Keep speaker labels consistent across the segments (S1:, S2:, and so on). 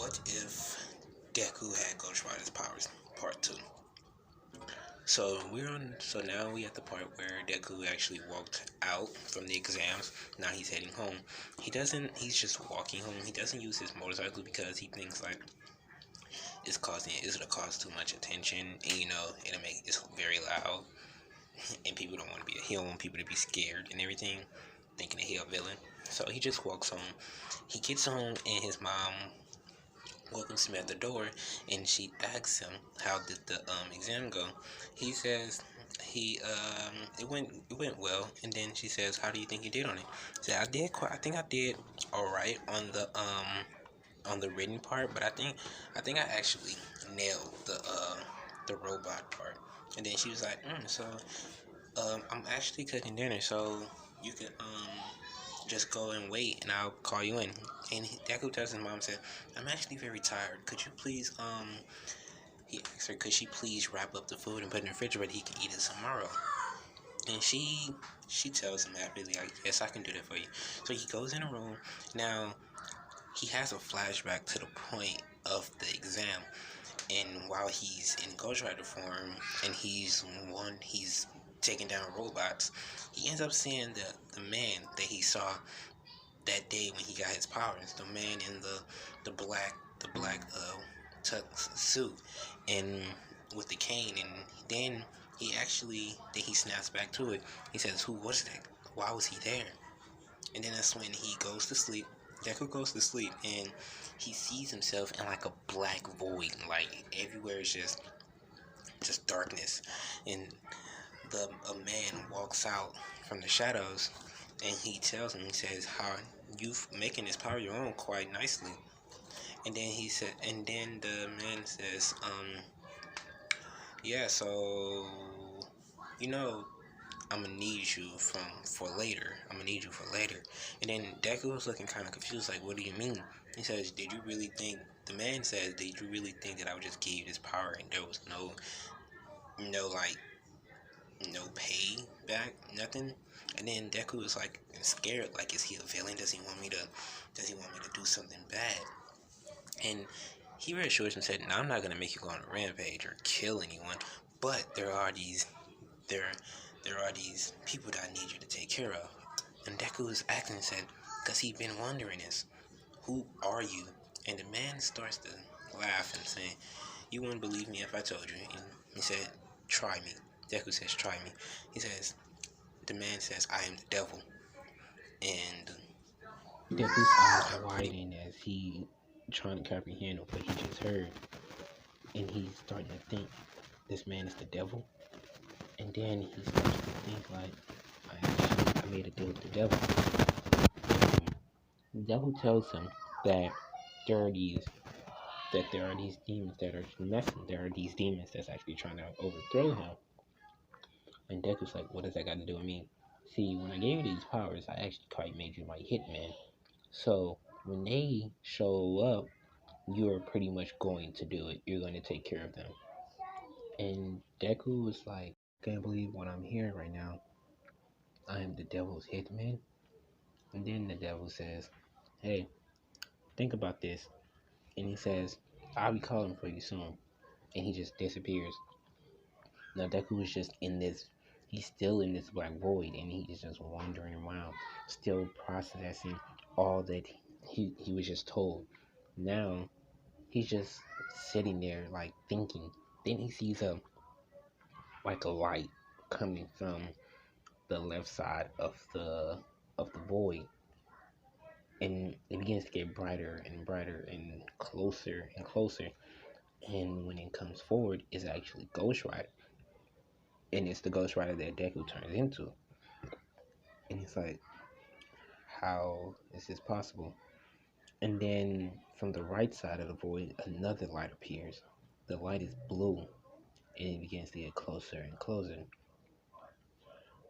S1: What if Deku had Ghost Rider's powers? Part 2. So now we at the part where Deku actually walked out from the exams. Now he's heading home. He's just walking home. He doesn't use his motorcycle because he thinks like it's gonna cause too much attention, and it'll make it's very loud, and people don't want to be, he don't want people to be scared and everything, thinking that he a villain. So he just walks home. He gets home and his mom welcomes him at the door, and she asks him how did the exam go. He says it went well, and then she says, how do you think you did on it? He said, I think I did all right on the written part, but I think I actually nailed the robot part. And then she was like, so I'm actually cooking dinner, so you can just go and wait, and I'll call you in. And Deku tells his mom, said, I'm actually very tired. Could you please he asked her, could she please wrap up the food and put it in the refrigerator, he can eat it tomorrow? And she tells him happily, like, yes, I can do that for you. So he goes in a room. Now he has a flashback to the point of the exam, and while he's in Ghost Rider form and he's taking down robots, he ends up seeing the man that he saw that day when he got his powers, the man in the black tux suit and with the cane. And then he snaps back to it. He says, who was that? Why was he there? And then that's when he goes to sleep. Deku goes to sleep, and he sees himself in like a black void. Like everywhere is just darkness. And a man walks out from the shadows, and he tells him, he says, how you making this power your own quite nicely. And then the man says, yeah, so you know I'm gonna need you for later. I'm gonna need you for later. And then Deku was looking kind of confused, like, what do you mean? He says, did you really think? The man says, did you really think that I would just give you this power and there was no pay back, nothing? And then Deku was like scared, like, is he a villain? Does he want me to do something bad? And he reassures him and said, no, I'm not gonna make you go on a rampage or kill anyone, but there are these people that I need you to take care of. And Deku was acting and said, because he'd been wondering this, who are you? And the man starts to laugh and say, you wouldn't believe me if I told you. And he said, try me. Deku says, try me. The man says, I am the devil. And Deku's eyes widen as he trying to comprehend what he just heard. And he's starting to think, this man is the devil. And then he starts to think like, I made a deal with the devil. The devil tells him that there are these demons that are messing. There are these demons that's actually trying to overthrow him. And Deku's like, what does that got to do with me? See, when I gave you these powers, I actually quite made you my hitman. So when they show up, you're pretty much going to do it. You're going to take care of them. And Deku was like, I can't believe what I'm hearing right now. I am the devil's hitman. And then the devil says, hey, think about this. And he says, I'll be calling for you soon. And he just disappears. Now Deku is just he's still in this black void, and he's just wandering around, still processing all that he was just told. Now he's just sitting there like thinking. Then he sees a light coming from the left side of the void, and it begins to get brighter and brighter and closer and closer. And when it comes forward, it's actually Ghost Rider, and it's the Ghost Rider that Deku turns into. And it's like, how is this possible? And then from the right side of the void, another light appears. The light is blue, and it begins to get closer and closer.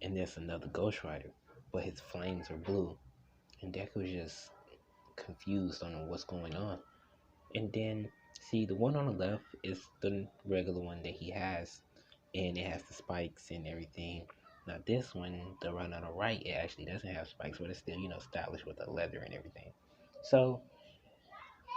S1: And there's another Ghost Rider, but his flames are blue. And Deku is just confused on what's going on. And then, see, the one on the left is the regular one that he has, and it has the spikes and everything. Now this one, the one on the right, it actually doesn't have spikes, but it's still, stylish with the leather and everything. So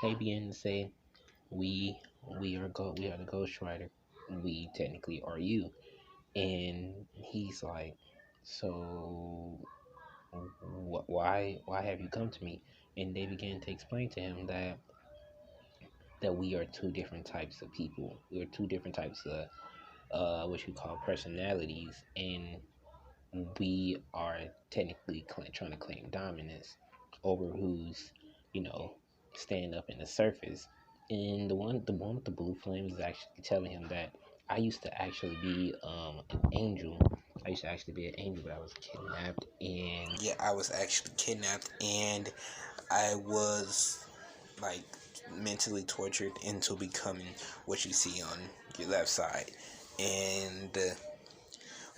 S1: they begin to say, we we are the Ghost Rider. We technically are you. And he's like, so why have you come to me? And they begin to explain to him that we are two different types of people. We are two different types of what you call personalities, and we are technically trying to claim dominance over who's, you know, staying up in the surface. And the one with the blue flames is actually telling him that I used to actually be an angel. I used to actually be an angel, but I was kidnapped. And yeah, I was actually kidnapped, and I was like mentally tortured into becoming what you see on your left side. And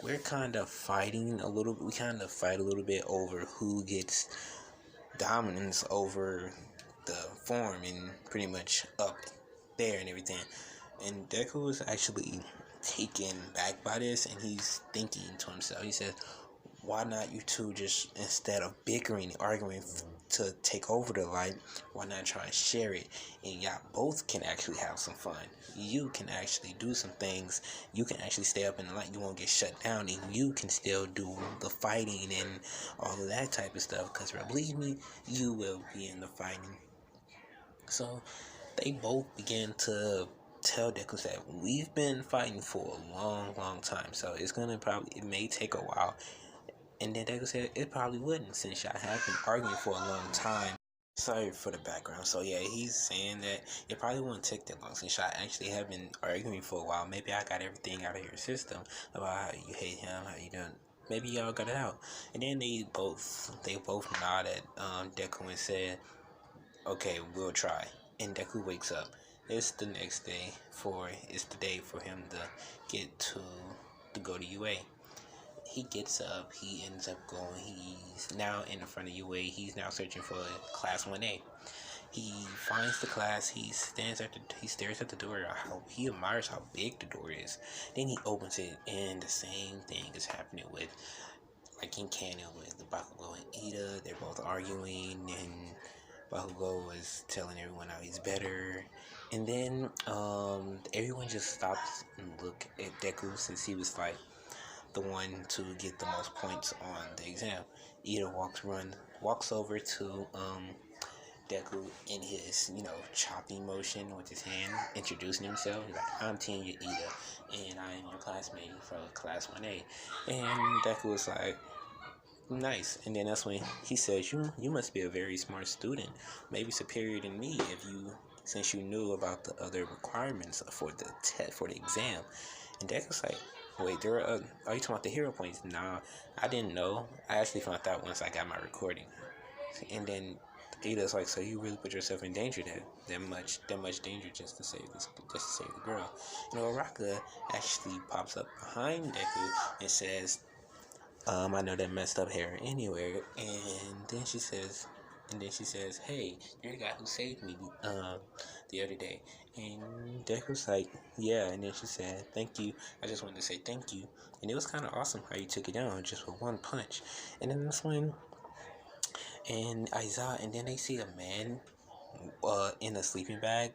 S1: we're kind of fighting a little. We kind of fight a little bit over who gets dominance over the form and pretty much up there and everything. And Deku was actually taken back by this, and he's thinking to himself. He says, why not you two just, instead of bickering, arguing to take over the light, why not try and share it? And y'all both can actually have some fun. You can actually do some things. You can actually stay up in the light. You won't get shut down, and you can still do the fighting and all of that type of stuff. Because believe me, you will be in the fighting. So they both began to tell Deku that we've been fighting for a long, long time. So it may take a while. And then Deku said it probably wouldn't, since y'all have been arguing for a long time. Sorry for the background. So yeah, he's saying that it probably won't take that long, since y'all actually have been arguing for a while. Maybe I got everything out of your system about how you hate him, how you done. Maybe y'all got it out. And then they both nodded Deku and said, okay, we'll try. And Deku wakes up. It's the next day it's the day for him to get to go to UA. He gets up, he ends up going, he's now in the front of UA, he's now searching for class 1A. He finds the class, he stares at the door, he admires how big the door is. Then he opens it, and the same thing is happening with, like in canon, with the Bakugo and Ida. They're both arguing, and Bakugo is telling everyone how he's better. And then everyone just stops and look at Deku, since he was like the one to get the most points on the exam. Ida walks over to Deku in his, chopping motion with his hand, introducing himself. He's like, I'm Tenya Ida, and I am your classmate from class 1A. And Deku was like, nice. And then that's when he says, you must be a very smart student, maybe superior than me, since you knew about the other requirements for the exam. And Deku's like, wait, are you talking about the hero points? Nah, I didn't know. I actually found out once I got my recording. And then Ida's like, so you really put yourself in danger, that much danger just to save the girl. Araka actually pops up behind Deku and says, I know that messed up hair anywhere. And then she says, hey, you're the guy who saved me the other day. And Deku's like, yeah. And then she said, thank you. I just wanted to say thank you. And it was kind of awesome how you took it down just with one punch. And then this one, and Aiza, and then they see a man in a sleeping bag.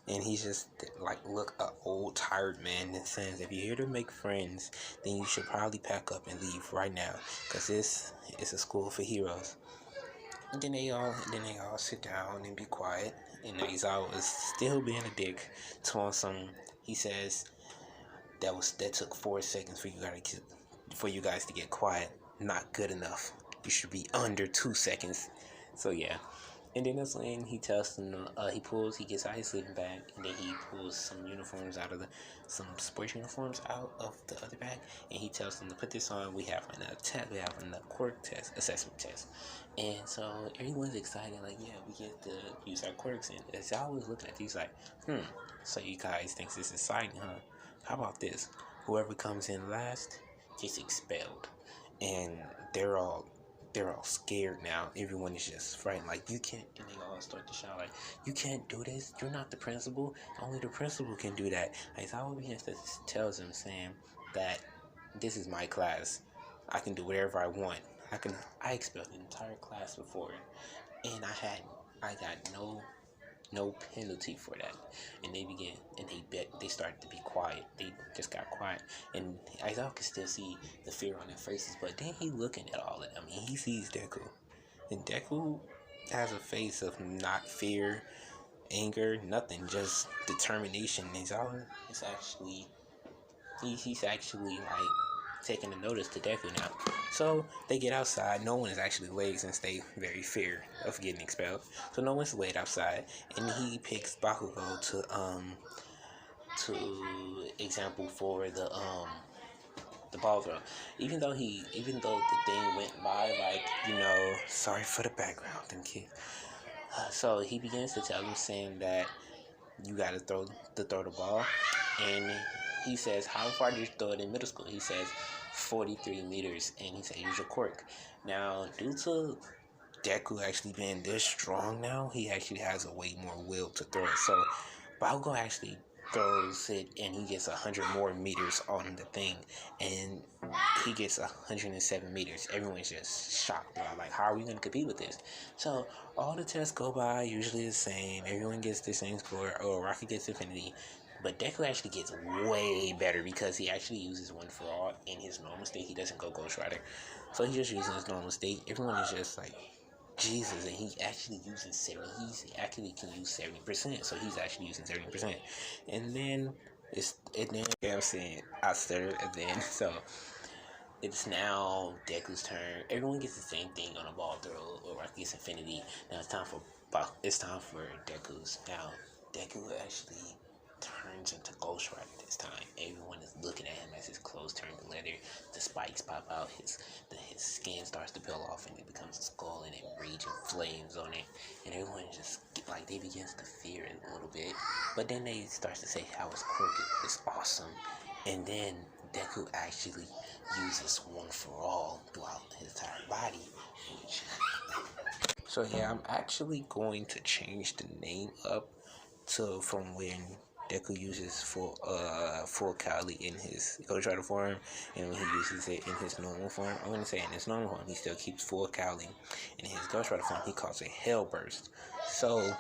S1: And he's just like, look, an old tired man, that says, if you're here to make friends, then you should probably pack up and leave right now, because this is a school for heroes. And then they all sit down and be quiet. And Aizawa is still being a dick to on some. He says that took 4 seconds for you guys to get quiet. Not good enough. You should be under 2 seconds. So yeah. And then that's when he tells them, he gets out his sleeping bag, and then he pulls some sports uniforms out of the other bag, and he tells them to put this on. We have a Quirk test, assessment test. And so everyone's excited, like, yeah, we get to use our quirks. And as I was looking at these, like, so you guys think this is exciting, huh? How about this? Whoever comes in last gets expelled. And they're all scared now. Everyone is just frightened. Like, you can't. And they all start to shout, like, you can't do this. You're not the principal. Only the principal can do that. Aizawa begins to tells them, saying that this is my class. I can do whatever I want. I expelled the entire class before, and I got no no penalty for that. And they they started to be quiet. They just got quiet, and Aizawa could still see the fear on their faces. But then he looking at all of them, and he sees Deku, and Deku has a face of not fear, anger, nothing, just determination. Aizawa is actually he's actually like taking a notice to Deku now. So they get outside. No one is actually awake since they very fear of getting expelled. So no one's awake outside, and he picks Bakugo to example for the ball throw. Even though the thing went by, like, sorry for the background, them kids. So he begins to tell him, saying that you gotta throw the ball, and he says, how far did you throw it in middle school? He says 43 meters, and he said, use your quirk. Now, due to Deku actually being this strong now, he actually has a way more will to throw it. So Bakugo actually throws it, and he gets 100 more meters on the thing, and he gets 107 meters. Everyone's just shocked. They're like, how are we going to compete with this? So all the tests go by, usually the same. Everyone gets the same score. Oh, Rocky gets infinity. But Deku actually gets way better because he actually uses one for all in his normal state. He doesn't go Ghost Rider. So he's just using his normal state. Everyone is just like, Jesus, and he actually uses 70. He actually can use 70%, so he's actually using 70%. And then I'm saying I stuttered, and then so it's now Deku's turn. Everyone gets the same thing on a ball throw, or Rocky gets infinity. Now it's time for Deku's. Now Deku actually turns into Ghost Rider this time. Everyone is looking at him as his clothes turn to leather. The spikes pop out. His skin starts to peel off, and it becomes a skull, and it raging flames on it. And everyone just like they begins to fear it a little bit. But then they start to say how his quirk is awesome. And then Deku actually uses one for all throughout his entire body. So yeah, I'm actually going to change the name up to from when Deku uses full Kali in his Ghost Rider form, and when he uses it in his normal form. I'm gonna say in his normal form he still keeps full Kali. In his Ghost Rider form he calls it Hell Burst. So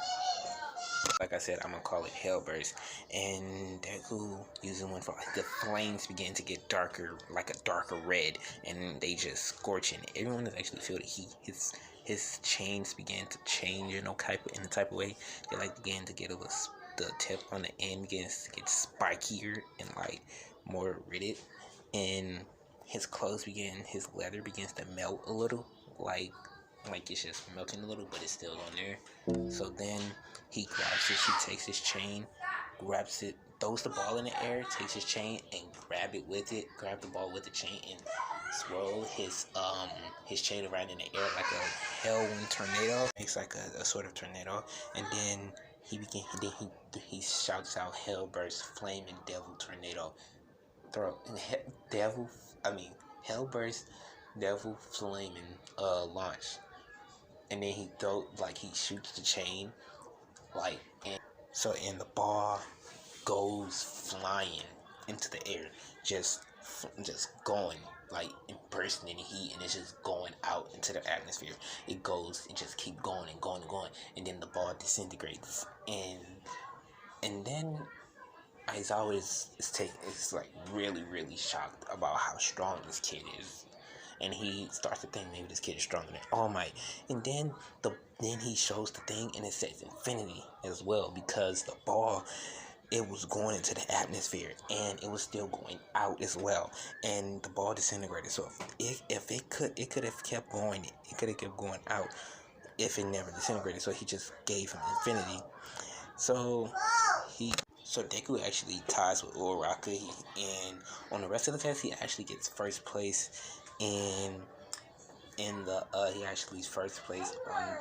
S1: like I said, I'm gonna call it Hellburst. And Deku using one for the flames begin to get darker, like a darker red, and they just scorching. Everyone is actually feel the heat. His chains began to change in the type of way. They like begin to get the tip on the end begins to get spikier and like more ridded, and his his leather begins to melt a little, like it's just melting a little, but it's still on there. So then he grabs it. He takes his chain, grabs it, throws the ball in the air, takes his chain and grab the ball with the chain, and swirl his chain around in the air like a whirlwind tornado. Makes like a sort of tornado, and then he shouts out Hellburst, Flame and Devil Tornado. Hellburst, Devil, Flame and launch. And then he shoots the chain, and the ball goes flying into the air, just going, like, and bursting in heat, and it's just going out into the atmosphere. It just keep going and going and going, and then the ball disintegrates, and then Aizawa is like really, really shocked about how strong this kid is. And he starts to think maybe this kid is stronger than All Might. And then he shows the thing, and it says infinity as well, because the ball, it was going into the atmosphere, and it was still going out as well, and the ball disintegrated. So it could have kept going. It could have kept going out if it never disintegrated. So he just gave him infinity. So Deku actually ties with Uraraka, and on the rest of the test, he actually gets first place he actually is first place on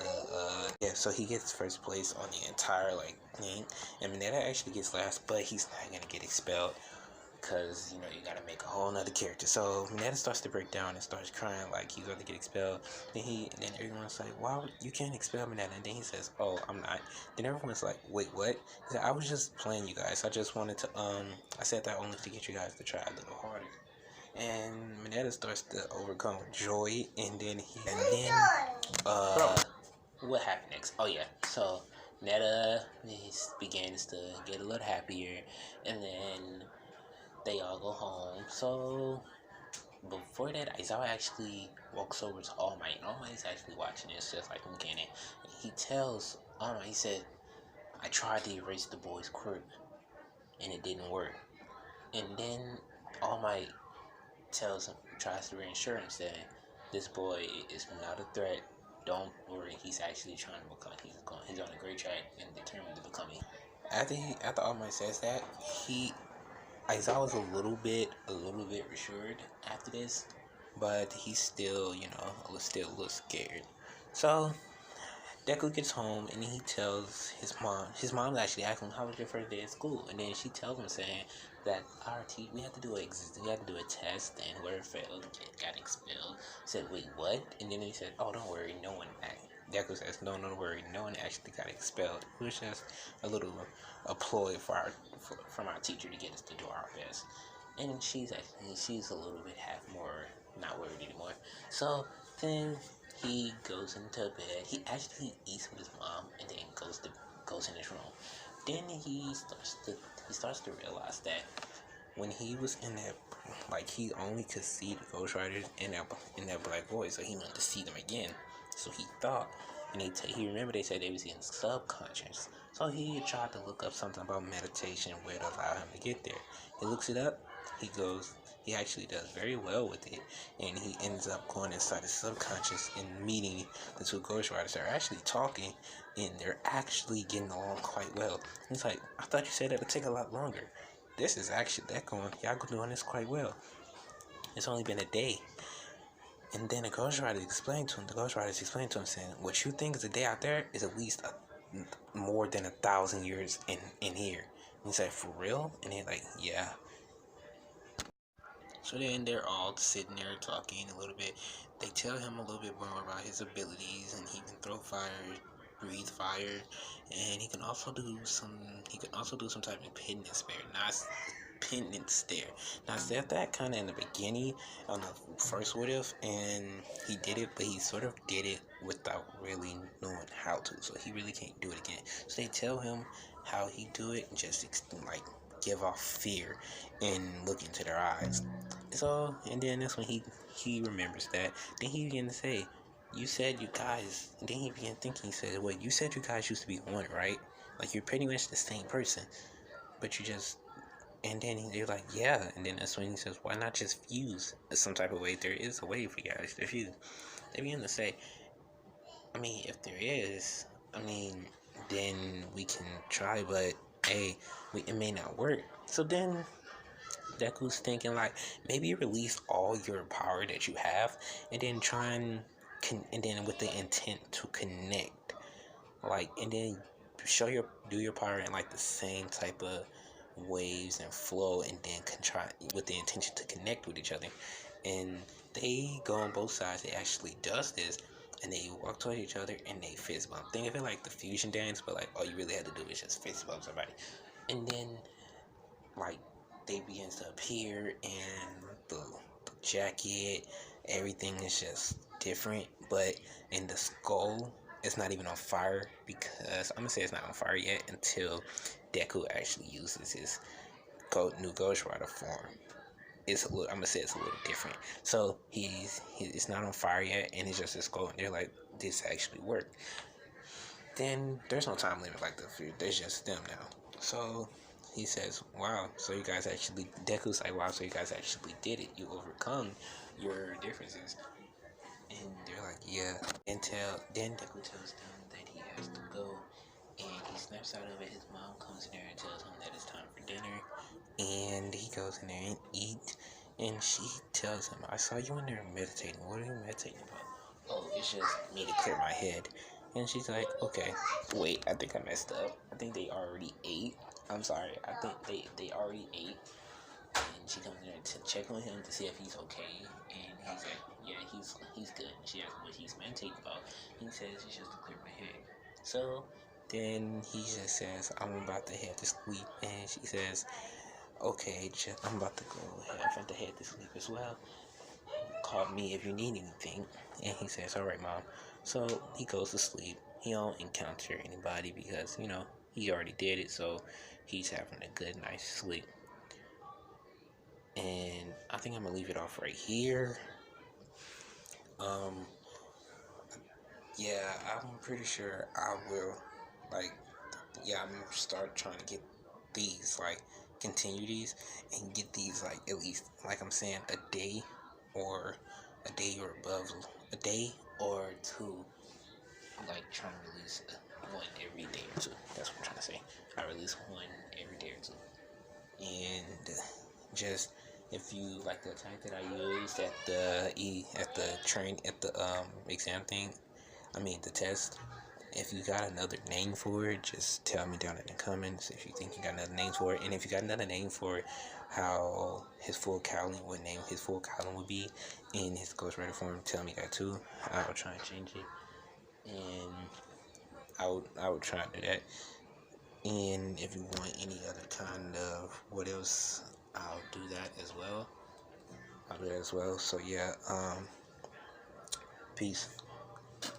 S1: so he gets first place on the entire thing, and Mineta actually gets last, but he's not gonna get expelled because you gotta make a whole nother character. So Mineta starts to break down and starts crying like he's going to get expelled. Then everyone's like, "Wow, you can't expel Mineta." And then he says, "Oh, I'm not." Then everyone's like, "Wait, what?" He said, "I was just playing you guys. I just wanted to I said that only to get you guys to try a little harder." And Mineta starts to overcome joy, and then what happened next? Oh yeah, so Netta begins to get a little happier, and then they all go home. So before that, Aizawa actually walks over to All Might. All Might is actually watching this, just like I'm getting. He tells All Might, he said, "I tried to erase the boy's quirk, and it didn't work." And then All Might tries to reassure him, saying, "This boy is not a threat. Don't worry. He's actually trying to become. He's on a great track and determined to become it." After All Might says that, Aizawa was a little bit reassured after this, but he's still, still a little scared. So Deku gets home and he tells his mom. His mom's actually asking him, "How was your first day at school?" And then she tells him, saying that we had to do a test, and whoever failed got expelled. Said, "Wait, what?" And then he said, "Oh, don't worry, no one." Deku says, "No, don't worry, no one actually got expelled. It was just a ploy from our teacher to get us to do our best." And she's a little bit more not worried anymore. So then he goes into bed. He actually eats with his mom, and then goes in his room. Then he starts to realize that when he was in that, he only could see the Ghost Riders in that black void, so he wanted to see them again. So he thought, and he remembered they said they was in subconscious. So he tried to look up something about meditation where to allow him to get there. He looks it up. He actually does very well with it, and he ends up going inside his subconscious and meeting the two Ghost Riders. They're actually talking, and they're actually getting along quite well. He's like, "I thought you said that would take a lot longer. This is actually y'all doing this quite well. It's only been a day." And then the Ghost Riders explained to him, saying, "What you think is a day out there is at least more than 1,000 years in here." And he's like, "For real?" And they're like, "Yeah." So then they're all sitting there talking a little bit. They tell him a little bit more about his abilities, and he can throw fire, breathe fire, and he can also do some type of pendant stare. Now I said that kind of in the beginning on the first what if, and he did it, but he sort of did it without really knowing how to, so he really can't do it again. So they tell him how he do it, and just give off fear and look into their eyes. So, and then that's when he remembers that. Then he began to say, "You said you guys." And then he began thinking. He said, "Wait, you said you guys used to be one, right? Like you're pretty much the same person, but you just." And then they're like, "Yeah." And then that's when he says, "Why not just fuse some type of way? There is a way for you guys to fuse." They begin to say, "I mean, if there is, I mean, then we can try, but hey, it may not work." So then Deku's thinking like, maybe release all your power that you have, and then and then with the intent to connect, and then do your power in the same type of waves and flow, and then try with the intention to connect with each other. And they go on both sides. They actually does this, and they walk towards each other and they fist bump. Think of it like the fusion dance, but all you really had to do is just fist bump somebody. And then like they begins to appear, and the jacket, everything is just different. But in the skull, it's not even on fire, because I'm gonna say it's not on fire yet until Deku actually uses his new Ghost Rider form. I'm gonna say it's a little different. So it's not on fire yet, and it's just his skull. And they're like, "This actually worked." Then there's no time limit like the fear. There's just them now. So he says, "Wow, so you guys actually." Deku's like, "Wow, so you guys actually did it. You overcome your differences." And they're like, "Yeah." Then Deku tells them that he has to go, and he snaps out of it. His mom comes in there and tells him that it's time for dinner, and he goes in there and eat. And she tells him, "I saw you in there meditating. What are you meditating about?" "Oh, it's just me to clear my head." And she's like, "Okay, wait, I think I messed up. I think they already ate. I'm sorry. I think they already ate." And she comes in there to check on him to see if he's okay. And he's like, "Yeah, he's good." And she asks what he's meditating about. He says it's just to clear my head. So then he just says, "I'm about to head to sleep." And she says, "Okay, I'm about to go ahead. I'm about to head to sleep as well. Call me if you need anything." And he says, "All right, Mom." So he goes to sleep. he don't encounter anybody because, he already did it, so he's having a good night's sleep. And I think I'm gonna leave it off right here. Yeah, I'm pretty sure I will, like, I'm gonna start trying to get these, like, continue these and get these, like, at least, like I'm saying, a day or above, a day or two, like, trying to release one every day or two. That's what I'm trying to say. I release one every day or two. And just, if you like the attack that I used at the exam thing, the test, if you got another name for it, just tell me down in the comments if you think you got another name for it. And if you got another name for how his full Cowling, what name his full Cowling would be in his Ghost Rider form, tell me that too. I'll try and change it. And I would try to do that. And if you want any other kind of what else, I'll do that as well. So yeah, peace.